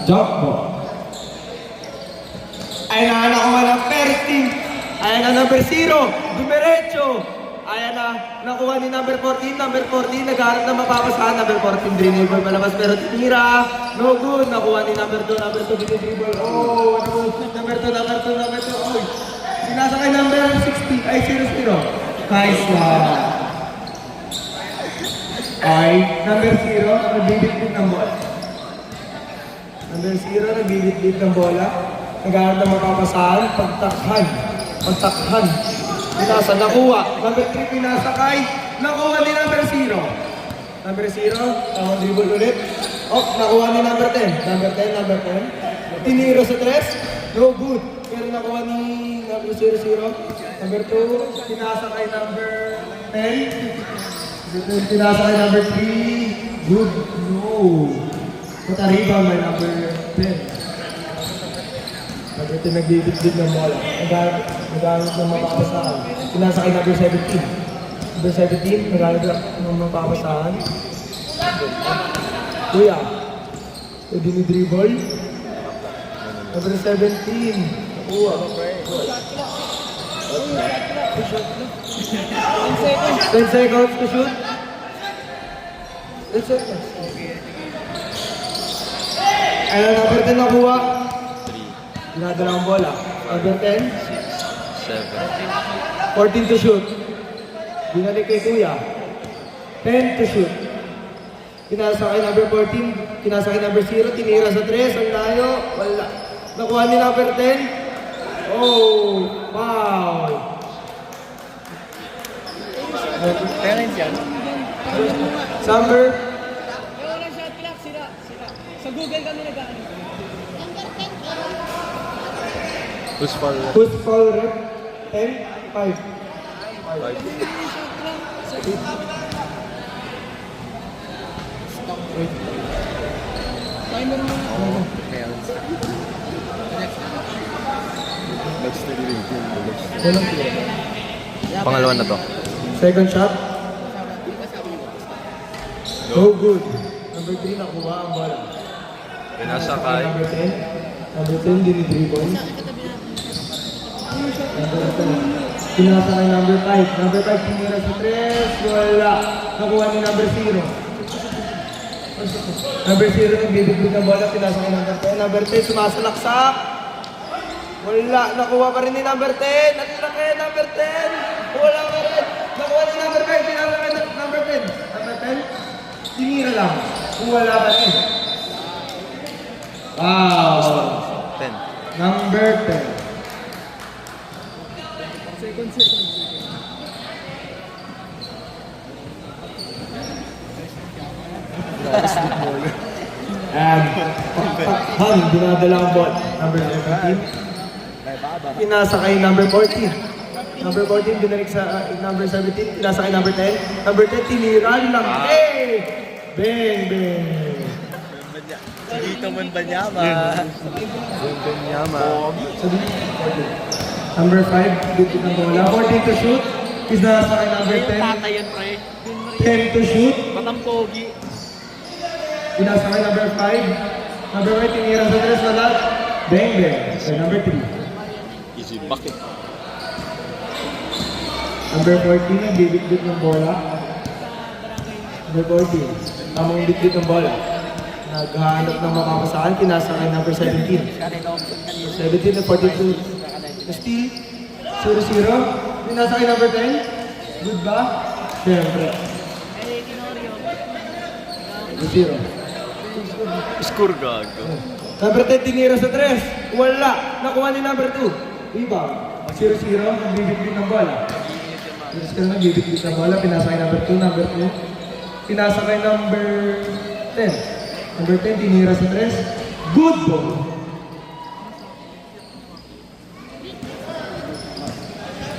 Jump ball. Ayan na, nakuha ng first team. Ayan na, number 0. Dumiretso. Ayan na, nakuha ni number 14. Number 14, nagharap na mapapasahan. Number 14, dribble palabas. Pero tinira. No good. Nakuha ni number 2. Number 2, dribble. Oh, number 2. Oh, sinasa kay number 60. Ay, 0-0. Kaisla. Ay, number 0, nagbibit-bit ng bola. Number 0, nagbibit-bit ng bola. Nagharap na mapapasahan. Pagtakhan. Pinasa, nakuha. Number 3, pinasa kay. Nakuha ni number 0. Number 0, tamang dribble ulit. Oh, nakuha ni number 10. Number 10. Tiniro sa 3. No good. Pero nakuha ni number 0. Number 2, pinasa kay number 10. Pinasa kay number 3. Good. No. Matariba may number 10. Pag ito nagbibit-bit ng bola, nag-aagot ng mapapasahan. Pinasa kay number 17. Number 17, nag-aagot ng mapapasahan. Kuya, pwede ni dribble. Number 17, nakuha. 10 seconds to shoot. 10 seconds. Ayun, number 10 nakuha. Dinadala ang bola. Number 10. 7. 14 to shoot. Binalik kay Kuya. 10 to shoot. Pinasa kay number 14. Pinasa kay number 0. Tinira sa 3. Ang layo. Wala. Nakuha ni number 10. Oh! Foul! Parents yan. Summer. Wala shot clock, sira. Sa Google kami nag-ano. Who's for Who's foul rep? 10. 5. Timer mo na. Oh, parents. Walang tira. Pangalawa na to. Second shot. No good. Number 3 nakuha ang bola. Pinasa kay. Number 10. Number 10 dinidribble. Number 10. Pinasa kay number 5. Number 5 tinira sa 3. Wala. Nakuha ni number 0. Number 0 nagbibigay ng bola. Pinasa kay number 10. Number 10 sumasalaksak. Wala. Nakuha pa rin ni number 10. Natira kay number 10. Wala pa rin. Nakuha ni number 5. Pinasa kay number 10. Number 10. Tinira lang. Wala pa rin. Wow. 10. Number 10. Second. And Han, dinadala ang ball. Number 17. Pinasa kay number 14. Number 14, binalik sa number 17. Pinasa kay number 10. Number 10, tinira lang. Hey! Bang, bang. Dito man ba niya ba? Number 5, dito ng bola. 14 to shoot. Pinasa kay number 10. Tatayan, pre. 10 to shoot. Matampogi. Pinasa kay number 5. Number 5, tinira sa 3. Wala. Bang, bang. So, number 3. Easy bucket. Number 14, nagbibit-bit ng bola. Number 14, tamang bit-bit ng bola. Naghahanap ng makapasahan, kinasa kay number 17. 17 na 42. Steal, 0-0. Pinasa kay number 10. Good ba? Siyempre. 0. Score gago. Number 10, tinira sa 3. Wala. Nakuha ni number 2. Rebound. 0-0, nagbibit-bit ng bola. Yes, ka na nagbibit-bit ng bola. Pinasa kay number 2. Number 2. Pinasa kay number 10. Number 10, tinira sa 3. Good ball.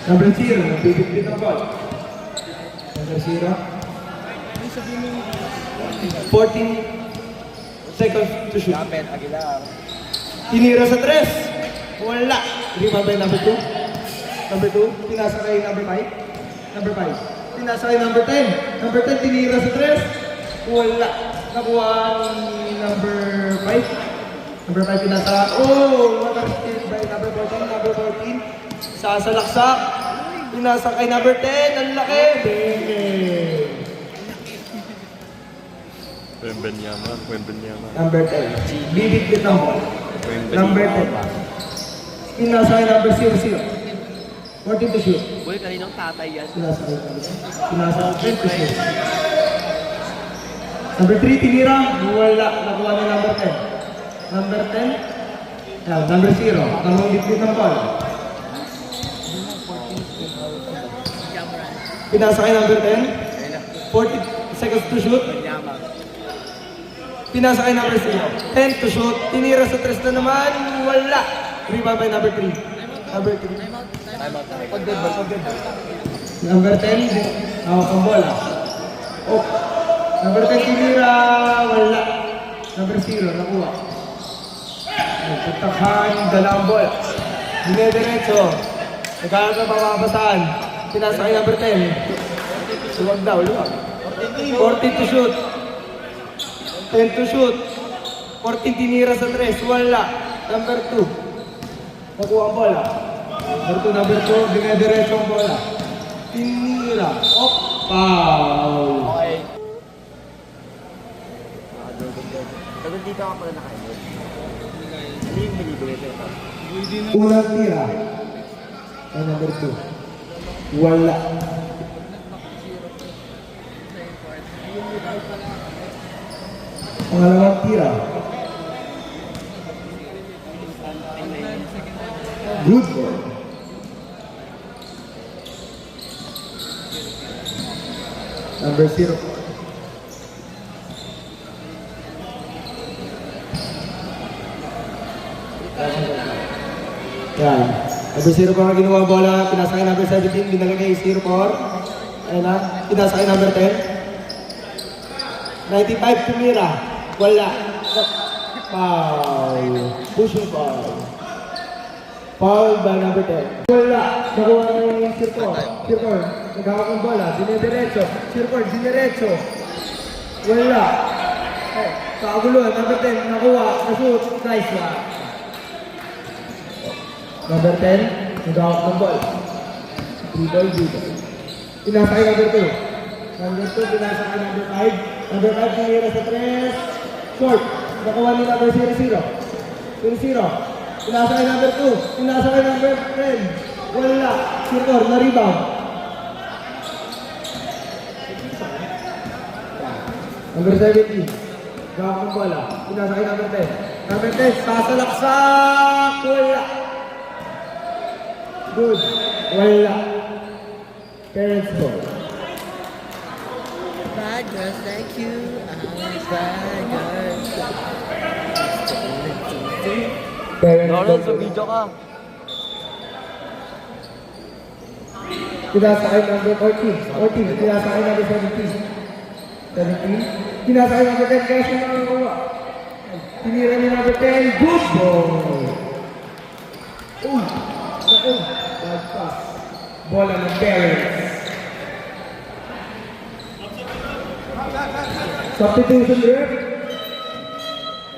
Number 0, nagbibit-bit ng bola. Number 0. 14 seconds to shoot. Tinira sa 3. Wala. Rebound by number 2. Number 2, pinasa kay number 5. Number 5. Pinasa kay number 10. Number 10, tinira sa 3. Wala. Nakuha ni number 5. Number 5, pinasa. Oh! What a steal by number 14. Number 14. Sasalaksak. Pinasa kay number 10. Ang laki. Benge. Wembenyama. Number 10. Bibit ng ball. Number 10. Pinasa kay number 00. 14 to shoot. Boy, kaninang tatay yan. Pinasa kay 10 to shoot. Number 3, tinira. Wala. Nakuha ni number 10. Number 10. Yan, number 0. Tamang bitbit ng ball. Pinasa kay number 10. 40 seconds to shoot. Pinasa kay number 0. 10 to shoot. Tinira sa 3 na naman. Wala. Rebound by number 3. Number 3. Pag-dead ball, pag-dead ball. Number 10. Hawak ang bola. Oh. Number 10 tinira. Wala. Number 0. Nakuha. Pagtakhan. Dalawang ball. Dinediretso. Nagkaroon na pamapasan. Pinasa kay number 10. Luwag daw, luwag. 14 to shoot. 10 to shoot. 14 tinira sa 3. Wala. Number 2. Nakuha ang bola. Number 2. Dinediretso ang bola. Tinira. Oh, foul. Okay. Dapat dito ako pala nakain. Ano yung binibigay ko ito? Unang tira. Ay, number 2. Wala. Pangalawang tira. Good ball. Number 0. Yan. Number 0 pa nga ginawa ang bola. Pinasa kay number 17. Binalagay 0-4. Ayan na. Pinasa kay number 10. 95 tumira. Wala. Foul. Pushing foul. Foul by number 10. Wala. Nakuha na yung Sircor. Sircor. Naghawak ng bola. Dinidiretso. Sircor. Dinidiretso. Wala. Kakaguluhan. Number 10. Nakuha. Nashoot. Nice one. Number 10. Naghawak ng bola. Dribble. Pinasa kay number 2. Number 2. Pinasa kay number 5. Number 5, tumira sa 3. Short. Nakuha ni number 0-0. 0-0. Pinasa kay number 2. Pinasa kay number 10. Wala. Sircor, na-rebound. Number 17. Gawak ng bola. Pinasa kay number 10. Number 10, sasalaksak. Wala. Good. Wala. Parents ball. Bad girls like you, I'm bad girls. Parents ball. video ka. Pinasa kay number 14. Pinasa kay number 17. 17. Pinasa kay number 10. Kaya siya nakakuha. Tinira ni number 10. Good ball. Uy. Naku. Bad pass. Bola ng parents. Substitution rep.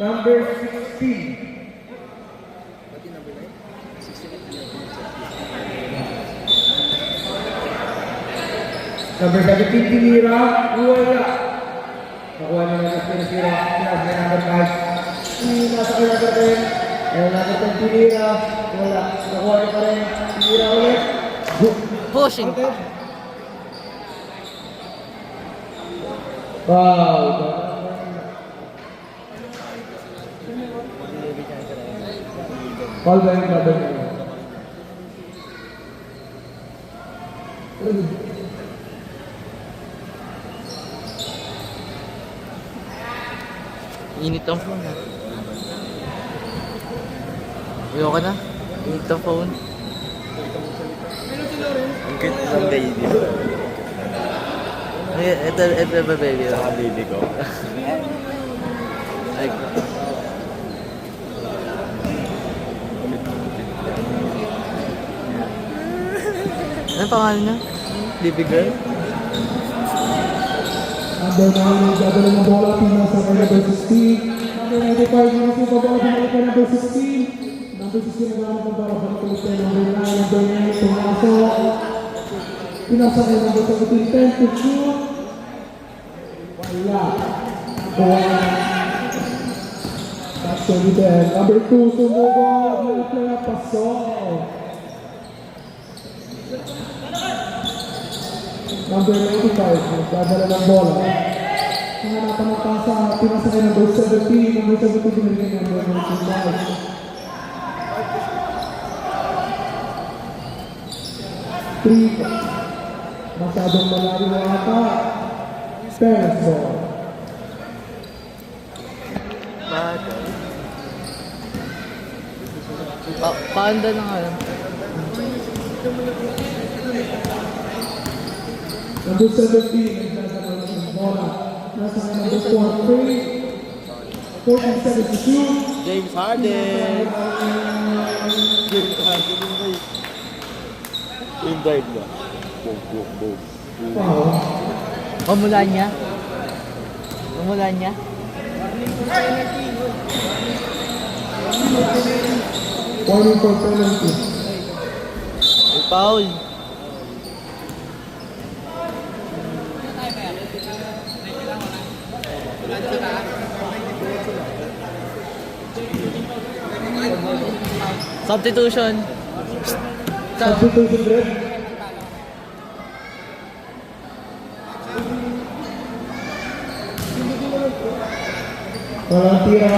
Number 16. Number 17, tinira. Wala. Nakuha na ng tinira. Pinasa kay number 5. Pinasa kay number 10. Ayaw number 10, tinira. Wala. Nakuha na pa rin. Tinira ulit. Pushing. Wow. Call ba yung number 9? Init ang phone ha. Ayoko na. Init ang phone. Ang cute ng baby. Ito ba baby? Saka baby ko. Like, ano pangalan niya? Baby girl? Number 9, nagdadala ng bola, pinasa kay number 16. Number 95, yung super bola, kay number 16. Number 16 na gamit ng para balik ulit kay number 9. Number 9, pumasok. Pinasa kay number 17, 10 to shoot. Wala. That's 10. Number 2, sumugod. Wala play, pasok. Number 95, nagdadala ng bola. Nanganapan ng pasa, pinasa kay number 17. Number 17, binigay kay number 95. 3. Masyadong malalim na ata. Spence ball. Paanda na nga yan. Number 17, nagdadala ng bola. Nasa kay number 4, 47 to shoot. James Harden! James Harden yung guys. Yung guard niya. Boom, boom, boom. Foul. Pamulan niya. Pamulan niya. Warning for penalty. May foul. Substitution. Substitution red. Walang tira.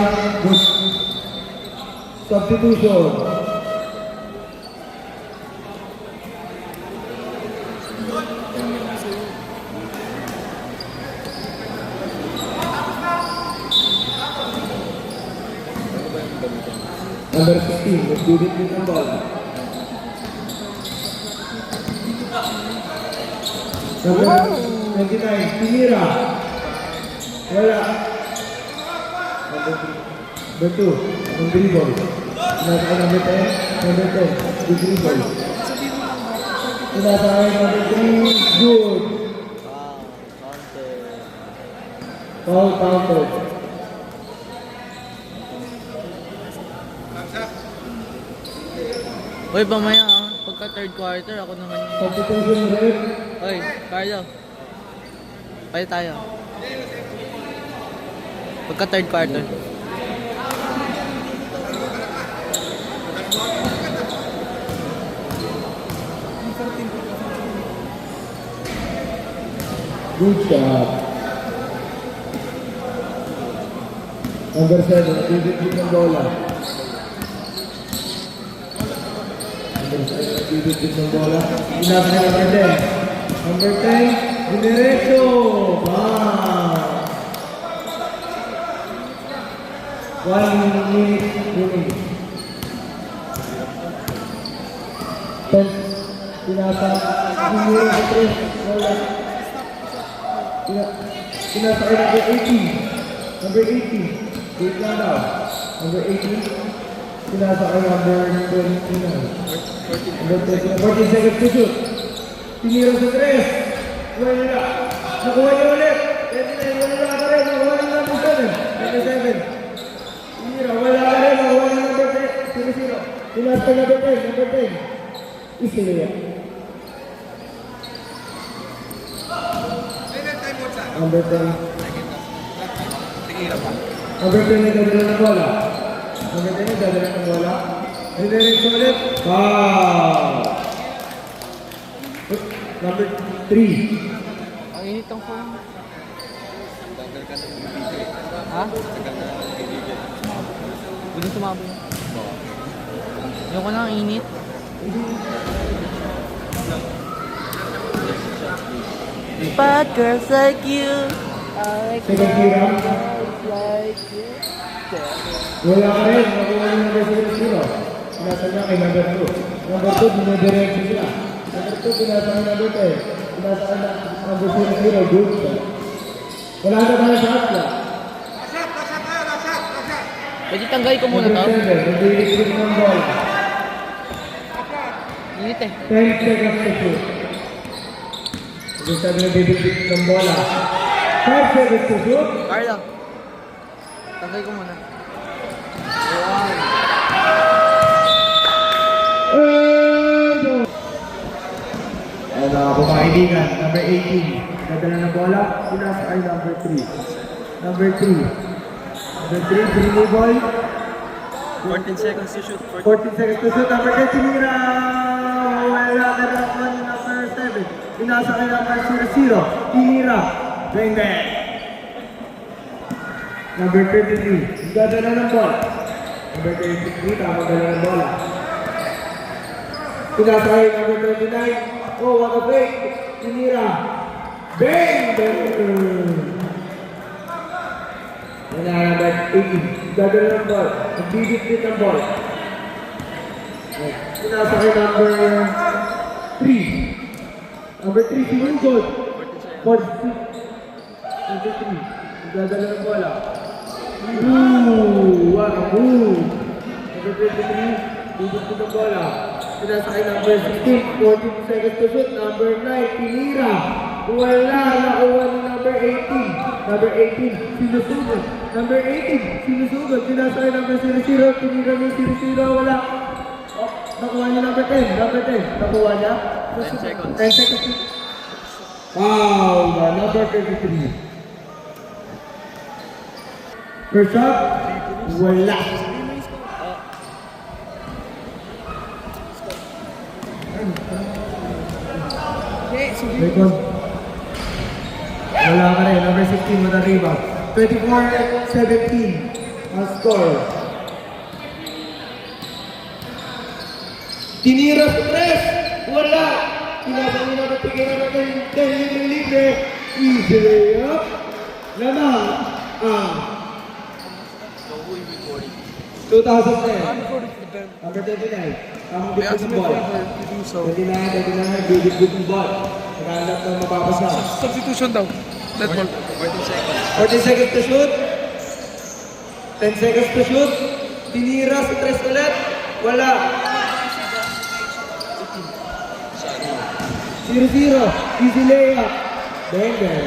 Substitution. Number 16, nagbibit ng bola. Number 29, Pinira. Wala. Number 2, ang dribble. Nasa kay number 10, number 10, the dribble. Nasa kay number 3, good. Foul counted. Uy, pamaya ah. Pagka third quarter, ako naman yun. Substitution red. Uy, Carlo. Pwede tayo. Pagka third quarter. Good shot. Number 7, bibit ng bola. Bibit ng bola. Inasa na number 10. Number 10, Dinerecho. Wow! 1 minute remaining. 10. Pinasa. Pinasa sa 3. Wala. Pinasa kay number 80. Number 80. Wait lang daw. Number 80. Pinasa kay number 29. Number 29. 14 seconds to shoot. Pinira sa 3. Wala. Nakuha niya ulit. 29. Wala na ka rin. Nakuha niya number 7. 27. Pinira. Wala ka rin. Nakuha niya number 10. 0-0. Pinasa kay number 10. Number 10. Isiliya. Number 10. Number 10 nagdadala ng bola. Number 10 nagdadala ng bola. Dinerecho ulit. Wow! Number 3. Ang init ang phone. Ha? Hindi sumabog. Ayoko na ang init. Bad girls like you. I like Second tira. girls like you. Wala ka rin. Nakuha yung number 0. Pinasa niya kay number 2. Number 2, dinediretso siya. Number 2, pinasa kay number 10. Pinasa kay number 0. Good shot. Wala na tayo sa atla. Pwede tanggalin ko muna Number to. 7, nag-i-recruit ng ball. Init eh. 10 seconds to shoot. Number 7, nag-i-recruit ng bola. 5 seconds to shoot. Carlo. Tanggalin ko muna. Wow. Pinasakay number 3. Number 3. Number 3, Green Ball. 14 seconds to shoot. 14 seconds to shoot. Number 10, tinira. Wala na naman yung number 7. Pinasakay number 0-0. Tinira. Bang bang. Number 33. Dadala ng ball. Number 33, tama dala ng bola. Pinasakay number 29. Oh, what a break. Tinira. Bang bang. Wala number 18. Dadala ng ball. Nagbibit ng ball. Pinasakay number 3. Number 3, si Winggold. 40. Number 3. Dadala ng bola. Ooh! Wow! Ooh! Number 23, bibit ng bola. Pinasakay number 16, 14 seconds to shoot. Number 9, tinira. Wala, nakuha ni number 18. Number 18, sinusugod. Number 18, sinusugod. Pinasakay number 0-0, tinira niya 0-0, wala. Oh, nakuha niya number 10. Number 10, nakuha niya. 10 seconds. 10 seconds. Wow! Number 33. First shot, wala. Second. Wala ka rin. Number 16 with a rebound. 24-17 ang score. Tinira sa tres. Wala. Pinasang nila na tigil na ng libre. Easy layup. Lamang ang 2010. Number 29. Tamang bigod ng ball. 29, bigod ng ball. Naghanap ng mapapasa. Substitution daw. That ball. 14 seconds. 40 seconds to shoot. 10 seconds to shoot. Tinira sa tres ulit. Wala. 0-0. Easy layup. Bang bang.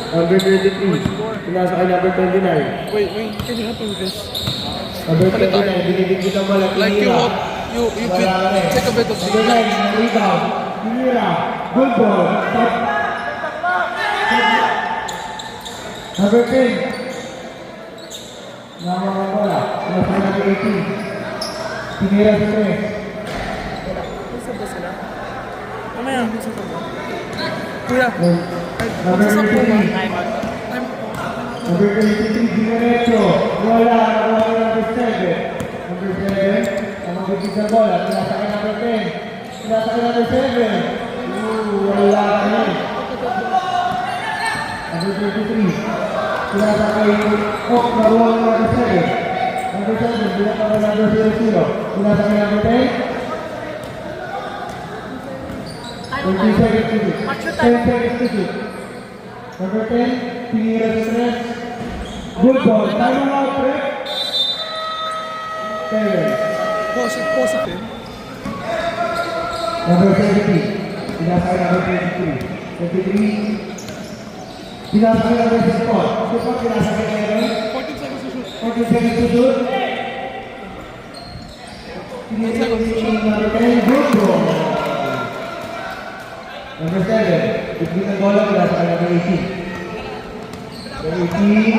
Number 33. Pinasakay number 29. Wait, can you help me with this? Number 29. Binibigit ang bola. Like you Tinira. fit, take a bit of Number 9. Rebound. Tinira. Good ball. Stop. Number 10. Nama ng bola. Pinasakay number 18. Tinira sa 3. Mamaya. Kuya. Number 23. Number 23, Dinerecho. Wala. Number 7. Number 7. Ang magbibig ng bola. Pinasakay number 10. Pinasakay number 7. Wala ka na. Number 23. Pinasakay Oak. Naruha ng number 7. Number 7. Pinasakay number 0-0. Pinasakay number 10. 20 seconds to shoot. 10 seconds to shoot. Number 10, tinira sa tres. Good ball. Time out, Rick. 7. Pause it. Number 17, pinasakay number 23. 23, pinasakay number 64. Support, pinasakay number 14 seconds to shoot. 40 seconds to shoot. Tinira number 10, good ball. Number 7, bigyan ng bola, pinasakay number 18. Number 18.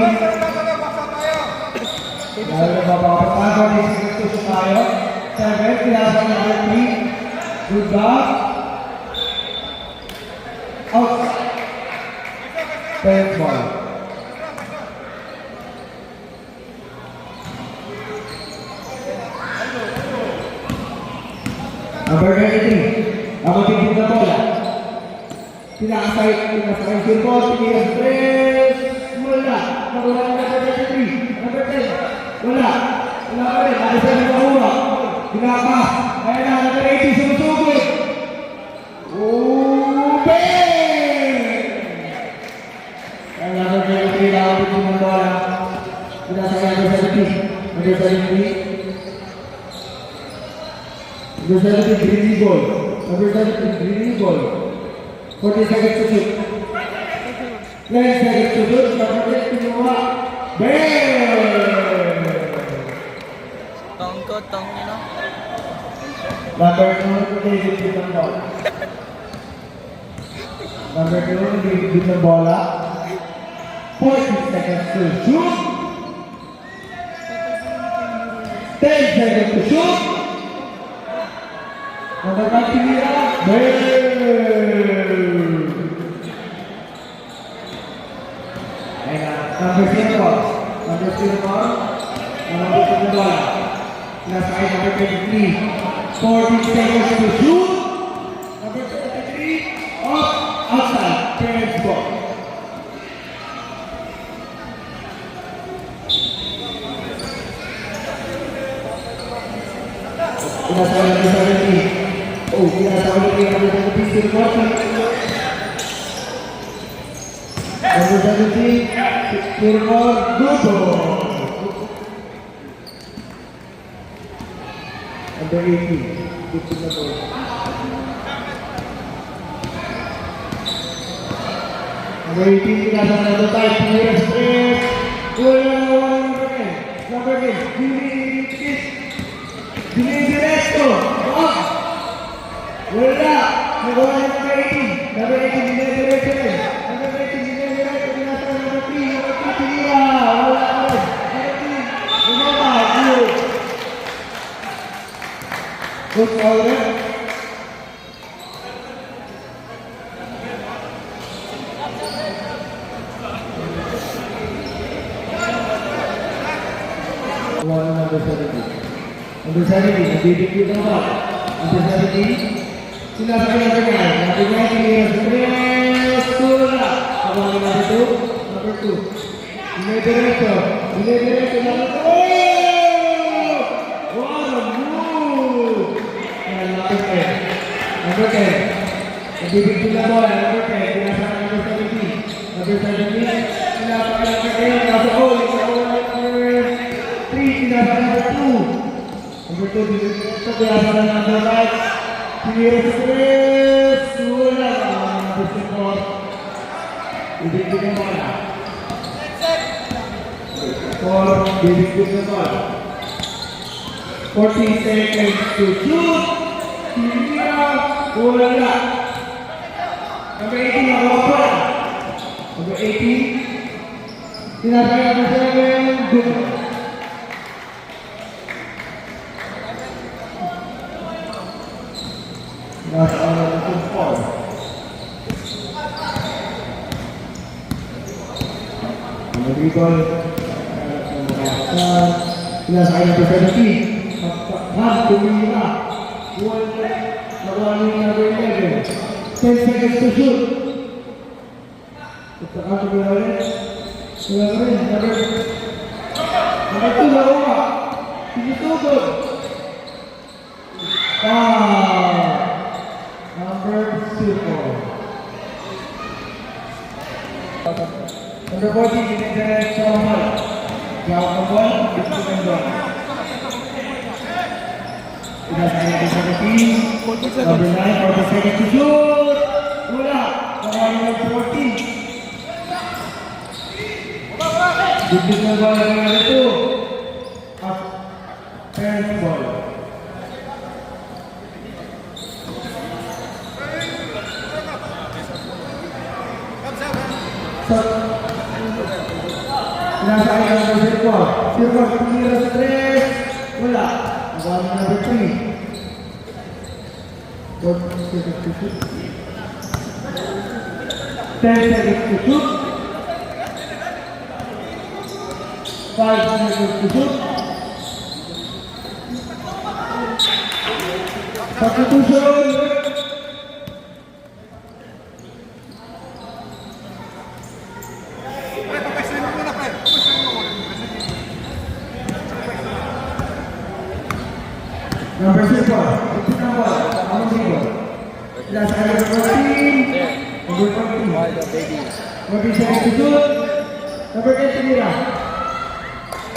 Dahil na mapapatago, may sinutusok tayo. 7, pinasakay number 3. Good job. Out. 10 ball. Number 23. Ang magbibig ng bola. Pinakasay sirbo, tinira sa 3. Wala. Nawala ng number 23. Number 10. Wala. Wala pa rin. Nasa sa nakuha. Pinakas. Kaya na, number 80. Sumusugod. Bang! Ang number 23. Nakapit ng bola. Pinasakay number 17. Number 17. Number 17. Green ball. Number 17. Green ball. 40 seconds to shoot. 9 seconds to shoot. Number 10, pinuha. Bang! Tong ko, tong, you know? Number 2, nabibigit ng bola. Number 2, nabibigit ng bola. 40 seconds to shoot. 10 seconds to shoot. Number 5, tinira. Ayan na. Number 0. Number 0. Nabibigit ng bola. Nasakay number 23. 40 seconds to shoot. Number 23. Off. Outside. Parents ball. Pinasakay number 17. Oh, pinasakay number 17. Still watching. Number 17. Still more. Good ball. Number 18, 15 na po. Number 18, pinasang na ito tayo. Pinira stress. Wala na wala number 10. Number 10, Diretso. Wala. Nagawa na number 18. Number 18, Diretso rin. Number 18, Diretso. Pinasang na number 3. Number 3, pinira. Wala na rin. Number 3, bumaba. Good. Good call there. Number 17. Number 17, nabibigit ng ball. Number 17, sinasakay number 9. Number 9, tinira sa press. Tula. Kabahan number 2. Number 2. Diretso. Number 2. What a move! Number 10. Number 10. Nabibigit ng ball. Number 10. Sinasakay number 17. Number 17, sinasakay number 10. Nasa goal. Number 3, sinasakay number 2. Number 2, sinasakay number 5. Tinira sa press. Wala. Number 4. Bibigit ng ball. 4. Bibigit ng ball. 14 seconds to shoot. Tinira. Wala. Number 18, nakawapa. Number 18, sinasakay number 7. Good. Last hour to 4. Number 3 ball. Sinasakay number 17. Tumira. Nagawa niya number 11. 10 seconds to shoot. Ito ka tumira ulit. Wala ka rin. Number 2, nagawa. Tinutugod. Number 4. Number 14, Diretso ang ball. Gawak ang ball. Diretso ang ball. Pinasakay number 17. 40 seconds. Number 9, 40 seconds to shoot. Wala. Nagawa number 14. Bigit na ball ng number 2. Up. Parents ball. Pinasakay ang number 0. 0, tinira sa 3. Wala. Nagawa ng number 3. 10 seconds to shoot. 10 seconds to shoot. 5 seconds to shoot. Substitution. Number 6, number 0. Last number 14. Number 14. 14 seconds to shoot. Number 10, tinira.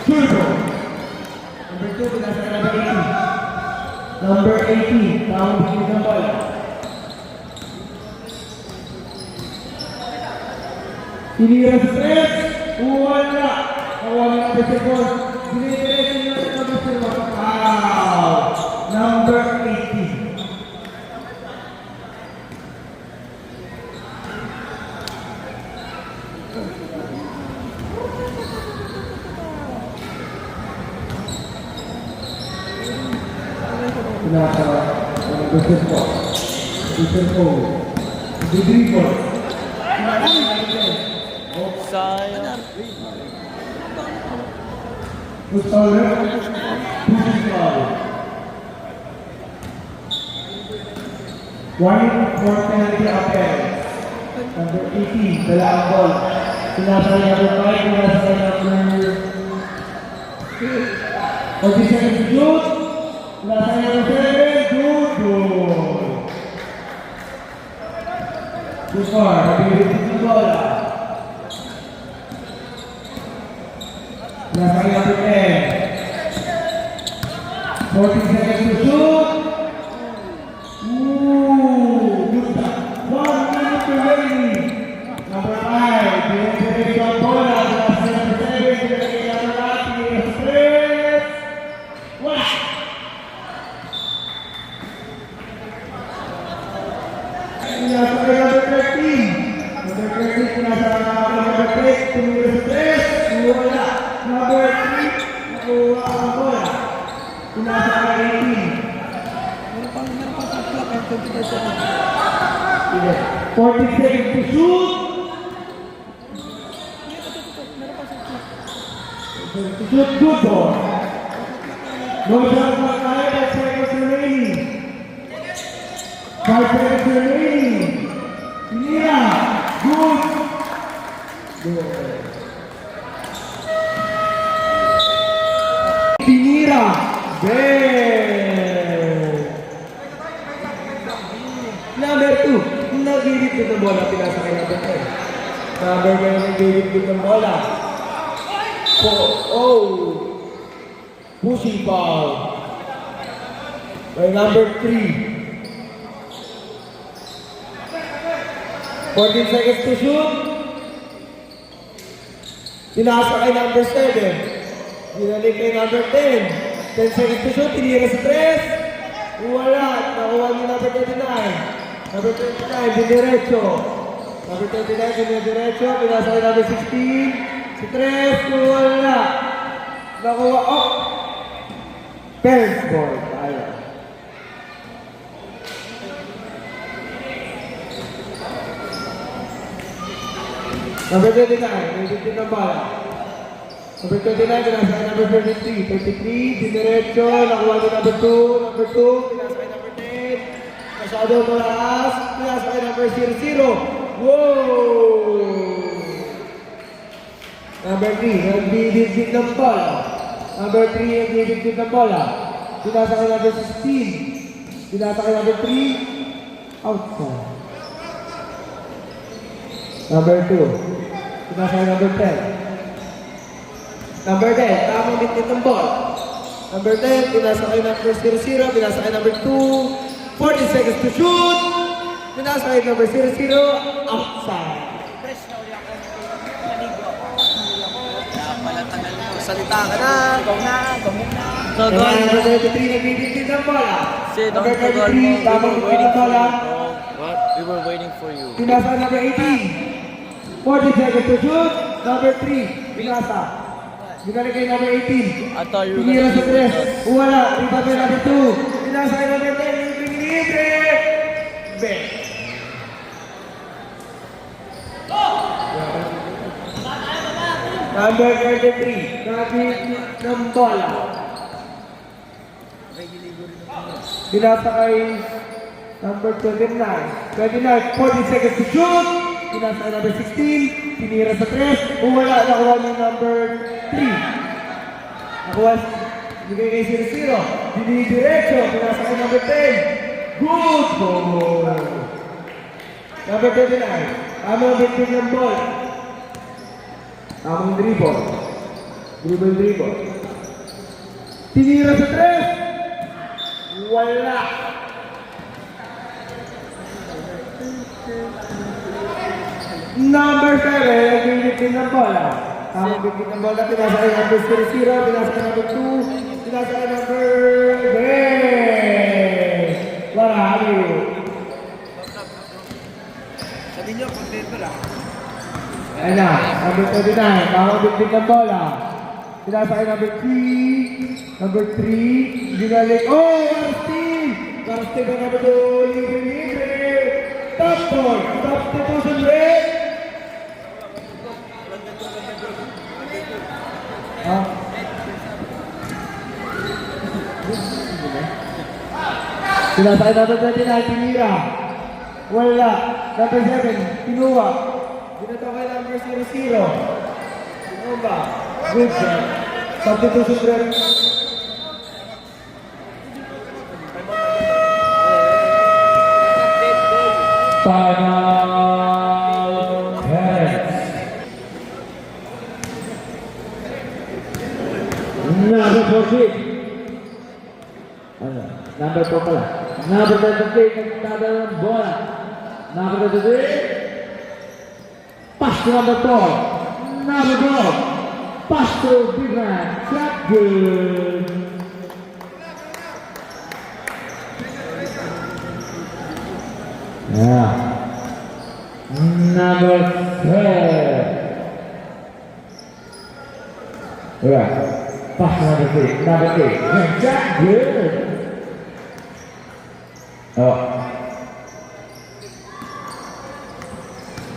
Turbo. Number 2, last number 18. Number 18, tamang bigit ng ball. Tinira sa press. Wala. Nawala ng number 4. Dinidiretso niya ng number 4. Wow! number 18. Nasa gusto po. Degree po. Sayang. Gusto ulit. One for penalty offense. Number 18, dalawang ball. Sinasay number 5, sinasay number 47 to shoot. Sinasay number 7, good. Good far, nabilis ng bola. Sinasay number 10. 14 seconds to shoot. Good shot. 1 minute remaining. Number 5, pinag-direct ang bola. Sinasay number 7, pinag-direct number 8, pinag-stress. Wala! Pinasakay number 13. Number 13, pinasakay number 3, pinag-stress. Wala. Number 3, nakuha ang bola. Pinasakay 18. Meron pang sa clock and 25 seconds. 40 seconds to shoot. Meron pang sa clock. To shoot, good ball. No shot for 5 seconds remaining. 5 seconds remaining. Yeah, good. Pinira. Number 2, nagigit ng bola, pinasakay number 10. Number 1, nagigit ng bola. Pushing ball. By number 3. 14 seconds to shoot. Pinasakay number 7. Binalik kay number 10. 10 seconds to shoot, tinira sa 3. Wala, nakuha ni number 39. Number 29, diniretso. Number 29, diniretso. Pinasakay number 16. Si 3, wala. Nakuha, Parents ball, tayo. Number 29, may dito ng bala. Number 29, pinasakay number 33. 33, diniretso. Nakuha ni number 2. Number 2, pinasakay number 10. Masyado malakas. Pinasakay number 00. Wow! Number 3, nagbibigit ng bola. Number 3, nagbibigit ng bola. Pinasakay number 16. Pinasakay number 3. Outside. Number 2. Pinasakay number 10. Number 10, tamang bitbit ng ball. Number 10, pinasakay number 00. Pinasakay number 2. 40 seconds to shoot. Pinasakay number 00. Outside. Salita ka na. Sa goal Number mo. 33, nagbibigit ng bola. Say, don't Number sa goal mo. 33, tamang bitbit ng bola. What? We were waiting for you. Pinasa number 18. 40 seconds to shoot. Number 3. Pinasa. Binalik kay number 18. I thought you were Pinira gonna sa be with 3. us. Wala. Rebound by number 2. Pinasa kay number 10. Libre. Libre. Number 33. Nagigit ng bola. Pinasa kay number 29. 29, 40 seconds to shoot. Pinasa kay number 16. Tinira sa 3. Wala. Nakuha ng number 3. Nakuha. Bigay kay 00. Dinidiretso. Pinasa kay number 10. Good ball. Number 29. Tamang victim ng ball. Tamang dribble. Dribble. Tinira sa 3. Wala. Number 7, nagbibigay ng bola. Tamang bigay ng bola, pinasa kay number 00, pinasa kay number 2, pinasa kay number 10. Sabi niyo, contento lang. Ayan na, number 29, kakabit ng bola. Sinasa kay number 3, number 3, ginalik, oh, Garstein! Garstein ang number 2, libre! Top ball, substitution rate! Ah. Sinasa kay number 29, tinira. Wala. Number 7, kinuha. Dito kay number 00. Sino ba? Good job. Substitution rate. Final 10. Number 14. Number 4 pala. Number 33, nagtada ng bola. Number 33. Pass to number 4. Number 4. Pass to Bigman. Shot good. Yeah. Number 3. Yeah. Pass to number 3. Number 3. Shot good. Oh.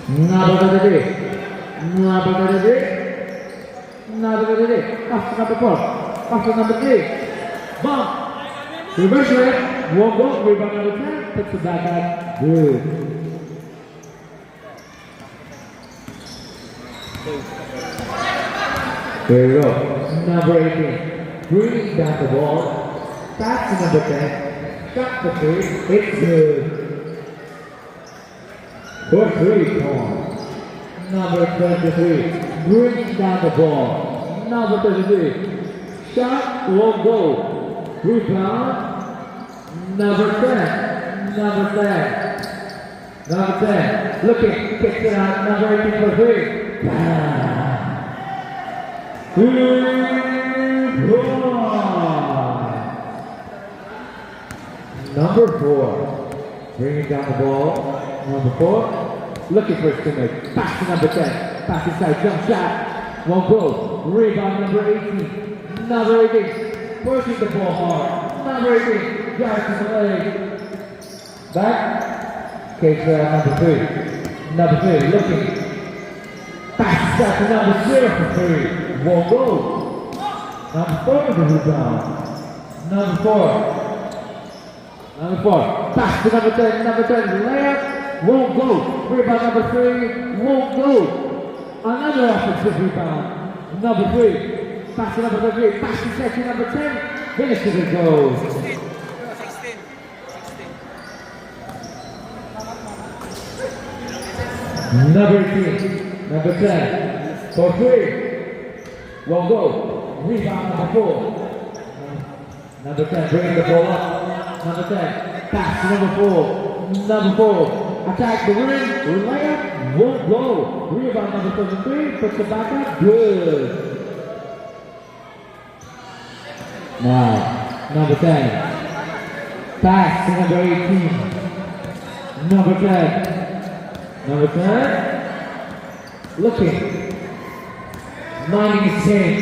Number 33. Number 33. Number 33. Pass to number 4. Pass to number 3. Bump. Reverse it. One goal. Rebound number 10. Puts it back out. Good. There you go. Number 18. Bringing down the ball. Pass to number 10. Got the 3. It's good. For 3 points. Number 23. Bringing down the ball. Number 33. Shot, won't go. Rebound. Number 10. Number 10. Number 10. Looking. Kicks it out. Number 18 for 3. Number 4. Bringing down the ball. Number 4. Looking for his teammate. Pass to number 10. Pass inside. Jump shot. Won't go. Rebound number 18. Number 18. Pushing the ball hard. Number 18. Drives to the leg. Back. Takes number 3. Number 3. Looking. Pass inside to number 0 for 3. Won't go. Number 4 with the rebound. Number 4. Number 4. Pass to number 10. Number 10. Layup. Won't go. Rebound number 3. Won't go. Another offensive rebound. Number 3. Pass to number 3. Pass to section number 10. Finishes it goes. 16. Number 18. Number 10. For 3. Won't go. Rebound number 4. Number 10. Bringing the ball up. Number 10. Pass to number 4. Number 4. Attack the rim. Layup. Won't go. Rebound number 33. Puts it back up. Good. Now, number 10. Pass to number 18. Number 10. Number 10. Looking. Minding his team.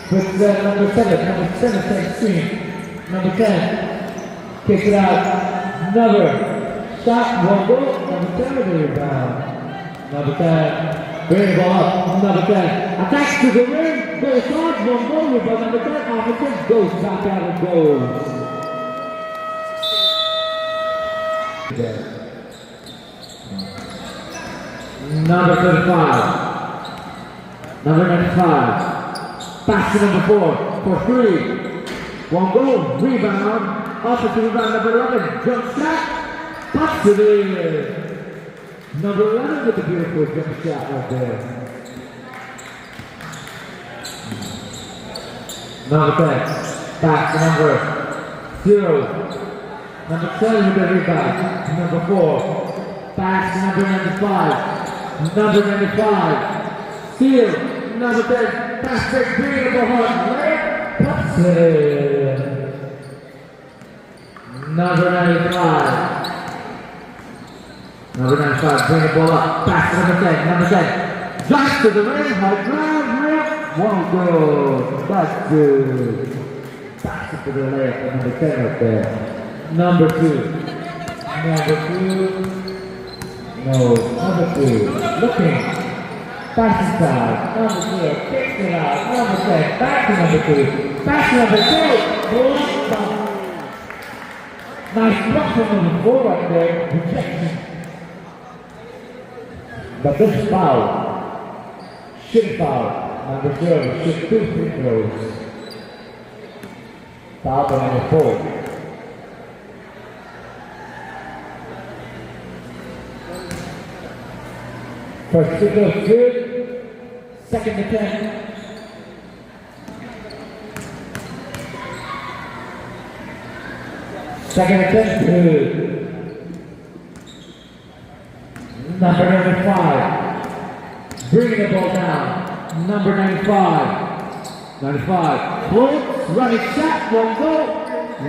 Puts number 7. Number 7 takes screen. Number 10. Kicks it out. Number. Shot. Won't go. Number 10 with the rebound. Number 10. Bring the ball up. Number 10. Attacks to the rim. Goes on. Won't go. Rebound number 10. Offensive. Goes back out and goes. Number 35. Number 95. Pass to number 4 for 3. Won't go. Rebound. Offensive rebound number 11. Jump shot. Pass to the number 11 with the beautiful jump shot right there. Number 10. Pass to number 0. Number 7 with the rebound. Number 4. Pass to number 95. Number 95. Steal. Number 10. Pass break 3 to the hard. Pass it. Number 95. Number 95, bring the ball up. Pass to number 10. Number 10. Drives to the rim. High ground. Layup. Won't go. That's good. Pass it to the layup. Number 10 up there. Number 2. Number 2. No. Number 2. Looking. Pass inside. Number 2. Kicks it out. Number 10. Back to number 2. Back to number 2. Block. Nice block from number 4 right there. Rejection. But this is foul. Should foul. Number 0 should 2 free throws. Foul by number 4. First free throw good. Second attempt. Second attempt good. Number 5, bringing the ball down. Number 95, 95, floats, running shot, won't go.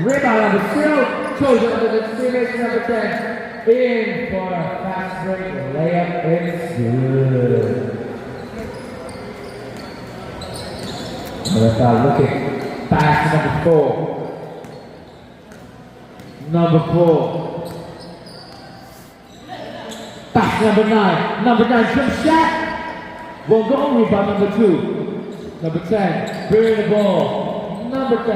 Rebound number 0, throws it under the teammate number 10. In for a fast break, layup is good. Another foul, looking, pass to number 4. Number 4. Pass number 9. Number 9 jump shot. Won't go. Rebound number 2. Number 10. Bring the ball. Number 10.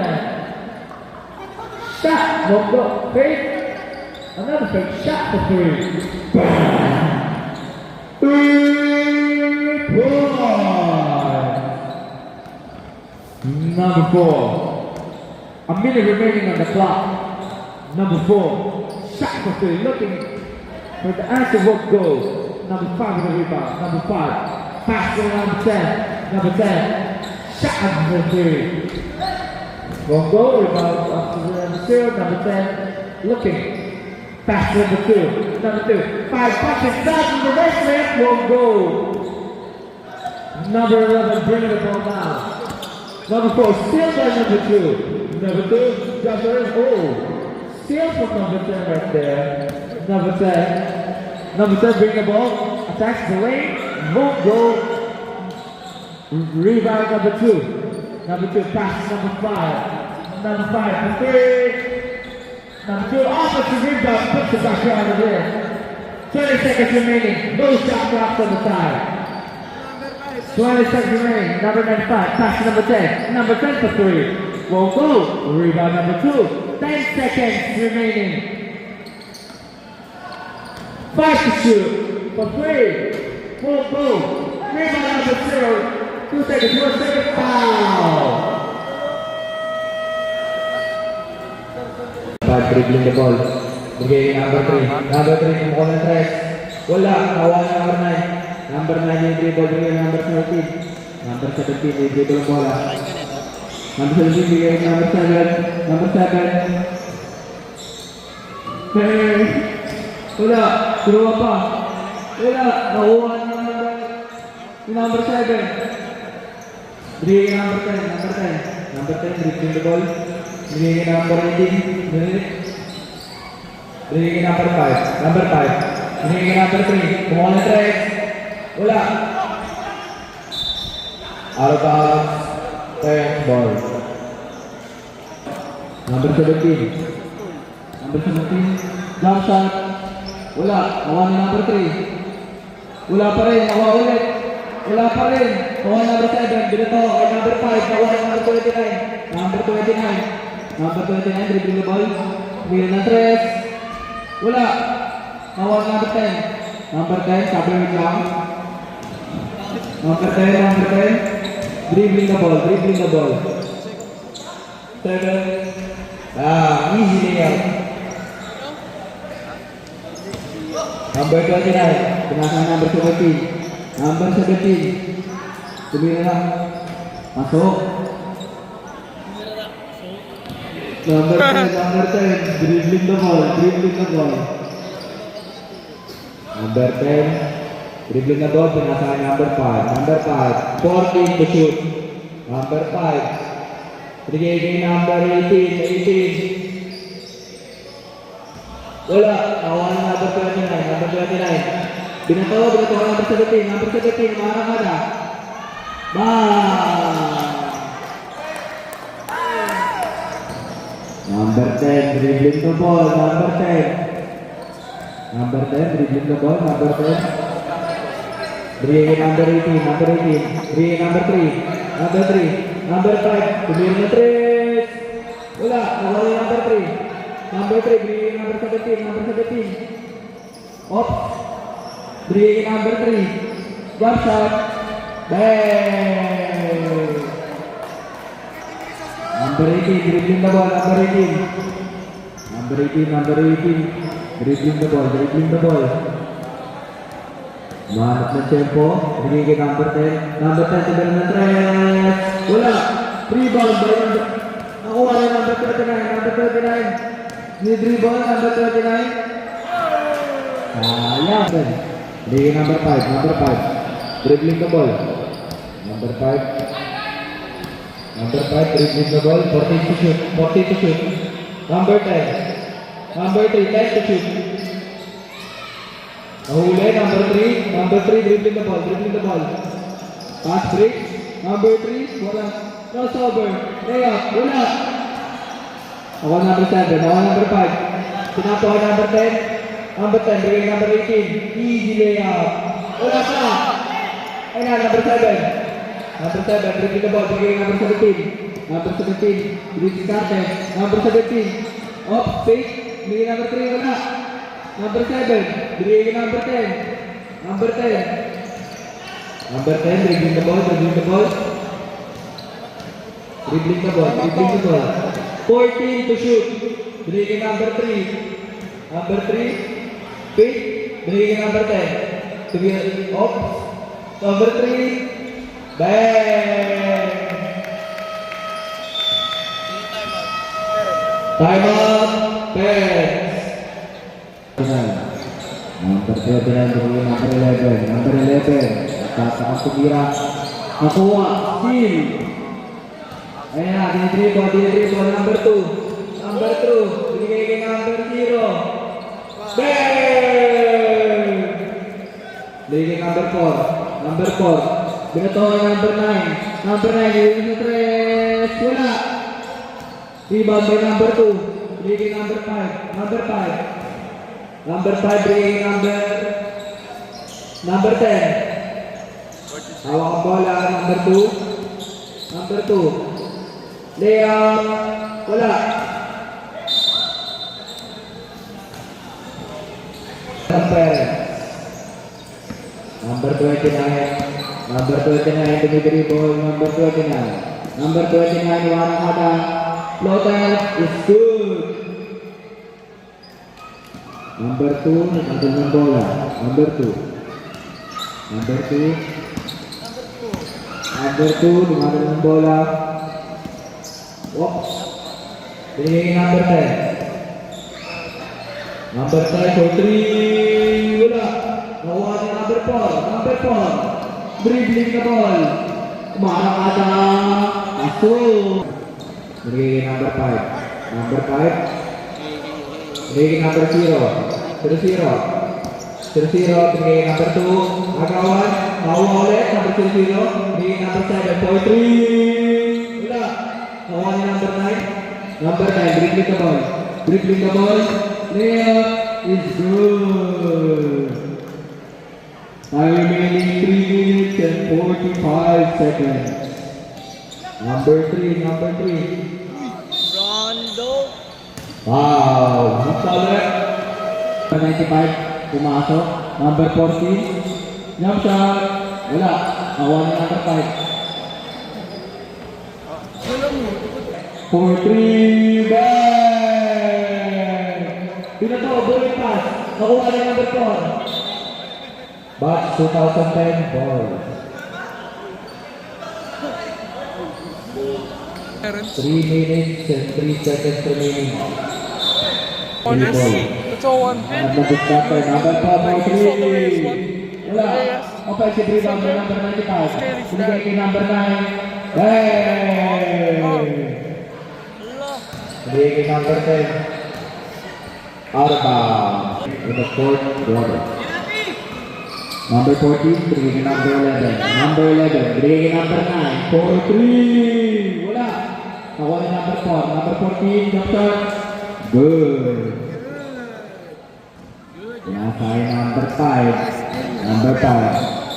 Shot. Won't go. Fake. Another fake shot for 3. Bam. 3 point. Number 4. A minute remaining on the clock. Number 4. Shot for 3. Looking. For the answer won't go. Number 5 with the rebound. Number 5. Pass to number 10. Number 10. Shot number 3. Won't go. Rebound up to number 0. Number 10. Looking. Pass to number 2. Number 2. 5 punches down from the wrist. Won't go. Number 11. Bring the ball down. Number 4. Still by number 2. Number 2. Jumper. Oh. Still from number 10 right there. Number 10. Number 10 bring the ball. Attacks the lane. Won't go. Rebound number 2. Number 2 passes number 5. Number 5 for 3. Number 2 offensive rebound. Puts it back out of there. 20 seconds remaining. No shot clock on the side. 20 seconds remaining. Number 95. Pass number 10. Number 10 for 3. Won't go. Rebound number 2. 10 seconds remaining. 5 to shoot for 3. Won't go. Rebound number 0. 2 seconds. 1 second. Foul. 5 dribbling the ball. Bigay number 3. Number 3 kumuha ng tres. Wala. Nawa na number 9. Number 9 yung dribble. Bigay number 13. Number 17 yung dribble ng bola. Number 17 bigay number 7. Number 7. Wala. Turuwa pa. Wala. Nakuha yung number 7. Bigay number 10. Number 10. Number 10 dribbling the ball. Bigay number 18. Bigay number 5. Number 5. Bigay number 3. Kumuha ng 3. Wala. Out of bounds. 10 ball. Number 17. Number 17. Jump shot. Wala. Nakuha ni number 3. Wala pa rin. Nakuha ulit. Wala pa rin. Nakuha number 7. Binato. Or number 5. Nakuha number 29. Number 29. Number 29. Dribbling the ball. Bigyan ng 3. Wala. Nakuha number 10. Number 10. Sabi lang. Number 10. Number 10. Dribbling the ball. Dribbling the ball. 7. Easy layup. Number 29, pinasang number 17. Number 17, tumira lang. Masuk. Number 10, number 10, dribbling the ball, dribbling the ball. Number 10, dribbling the ball, pinasang number 5. Number 5, 14 to shoot. Number 5, bigay number 18, 18. Wala. Nakuha ng number 29. Number 29. Binato ka number 17. Number 17. Maramada. Number 10. Dribbling the ball. Number 10. Number 10. Dribbling the ball. Number 10. Bring number 18. Number 18. Bring number 3. Number 3. Number 5. Tumira na 3. Wala. Nakuha yung number 3. Number 3. Bring number 17. Number 17. Off. Bring number 3. Jump shot. Bang! Number 18. Dribbling the ball. Number 18. Number 18. Number 18. Dribbling the ball. Dribbling the ball. Mahanap ng tempo. Bigay kay number 10. Number 10. Tumira na 3. Wala. Rebound by number. Nakuha na number 39. Number 39. Need rebound. Number 39. Sayang. Bigay number 5. Number 5. Dribbling the ball. Number 5. Number 5. Dribbling the ball. 14 to shoot. 14 to shoot. Number 10. Number 3. 10 to shoot. Nahuli. Number 3. Number 3. Dribbling the ball. Dribbling the ball. Pass break. Number 3. Wala. Crossover. Layup. Wala. Ako number 7. Ako number 5. Sinapo ako number 10. Number 10, bigay number 18. Easy layup. Wala pa. Ay na, number 7. Number 7, dribbling the ball. Bigay number 17. Number 17. Bigay Carter. Number 17. Off, fake. Bigay number 3. Wala. Number 7. Bigay number 10. Number 10. Number 10, dribbling the ball. Dribbling the ball. Dribbling the ball. Dribbling the ball. 14 to shoot. Bigay number 3. Number 3. Pick, bigay number 10. Sige, off. Number 3. Bang! Time out. Pass. Number 39, bigay number 11. Number 11. Nagkasakang tumira. Nakuha. Steal. Ayan na, dinidribble. Number 2. Number 2. Bigay kay number 0. Bang! Bigay number 4. Number 4. Binato kay number 9. Number 9. Bigay sa 3. Wala. Rebound by number 2. Bigay number 5. Number 5. Number 5. Bigay number 10. Hawak ang bola. Number 2. Number 2. Layup. Wala. Number 29. Number 29 dumidribble. Number 29. Number 29 warang ada. Floater is good. Number 2 nandun ng bola. Number 2. Number 2. Number 2 nandun ng bola. Oops. Binigay number 10. Number 5 for 3. Wala. Nakuha niya number 4. Number 4. Dribbling the ball. Kumarang ada. Aso. Binigay number 5. Number 5. Binigay number 0. 0-0. 0-0. Binigay number 2. Agawan. Nakuha ulit. Number 0-0. Binigay number 7 for 3. Wala. Nakuha niya number 9. Number 9. Dribbling the ball. Dribbling the ball. Layup is good. Time remaining 3 minutes and 45 seconds. Number 3, number 3. Rondo. Wow, solid. Number 95, pumasok. Number 14, jump shot. Wala, nakuha ni number 5. 4-3, bang! Binato, bullet pass. Nakuha ni number 4. Batch 2010 ball. 3 minutes and 3 seconds remaining. Honestly, it's all one hit. Number 4, number 3. Wala. Offensive rebound by number 95. Binigay kay number 9. Bang! Binigay kay number 10. Out of bounds in the fourth quarter. Number 14, bringing number 11. Number 11, bringing number 9. 4-3. Wala. Nakuha ni number 4. Number 14, jump shot. Good. Nasa ay number 5. Number 5.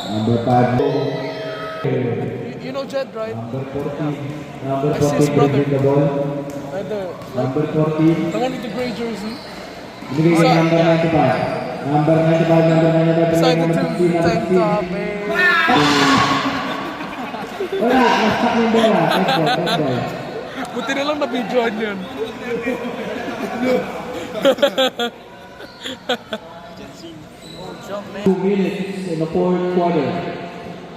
Number 5. You know Jed, right? Number 14. Number That's his 14, brother. bringing the ball. Number 14. The one with the gray jersey. Binigay kay number 95. Number 95, number 95, Side number to 16, number tank 16. top, eh. Wala, na-stuck yung bola. Touch ball, touch ball. Buti na lang na-videoan yun. 2 minutes in the fourth quarter.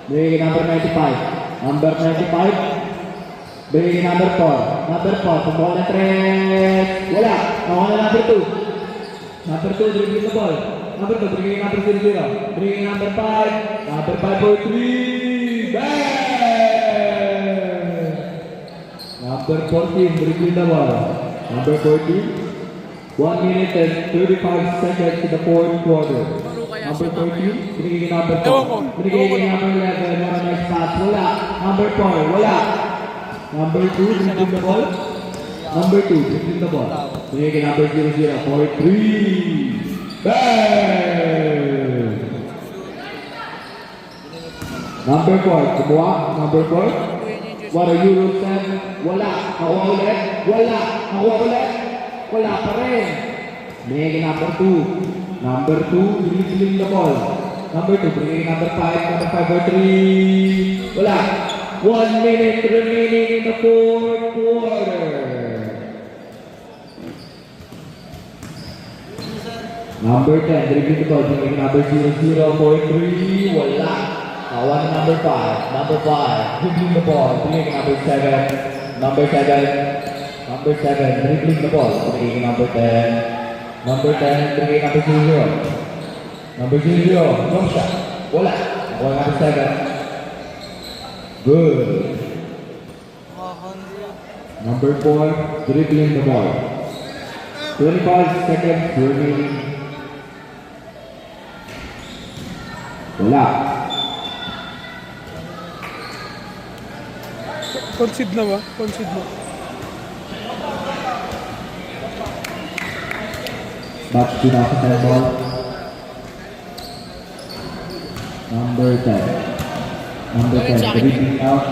Binigay kay number 95. Number 95. Binigay kay number 4. Number 4, pumbawa ng 3. Wala, nakuha na number 2. Number 2, dribbling the ball. Number 2, bringing number 0-0. Bringing number 5. Number 5 for 3. Bang! Number 14, dribbling the ball. Number 14. 1 minute and 35 seconds in the fourth quarter. Number 14, binigay kay number 4. Binigay kay number 11. Wala nice pass. Wala. Number 4, wala. Number 2, dribbling the ball. Number 2, dribbling the ball. Binigay kay number 0-0 for 3. Bang! Number 4, kumuha. Number 4. What a Euro 7. Wala. Nakuha ulit. Wala. Nakuha ulit. Wala pa rin. Binigay kay number 2. Number 2, dribbling the ball. Number 2, binigay kay number 5. Number 5 for 3. Wala. 1 minute remaining in the fourth quarter. Number 10, dribbling the ball, bringing number 0-0 for 3. Wala. Nakuha ni number 5. Number 5, dribbling the ball, bringing number 7. Number 7. Number 7, dribbling the ball, bringing number 10. Number 10, bringing number 0. Number 0, jump shot. Wala. Nakuha number 7. Good. Number 4, dribbling the ball. 25 seconds remaining. Wala. Concede na ba? Concede na. Back to the ball. Number 10. Number 10, dribbling out.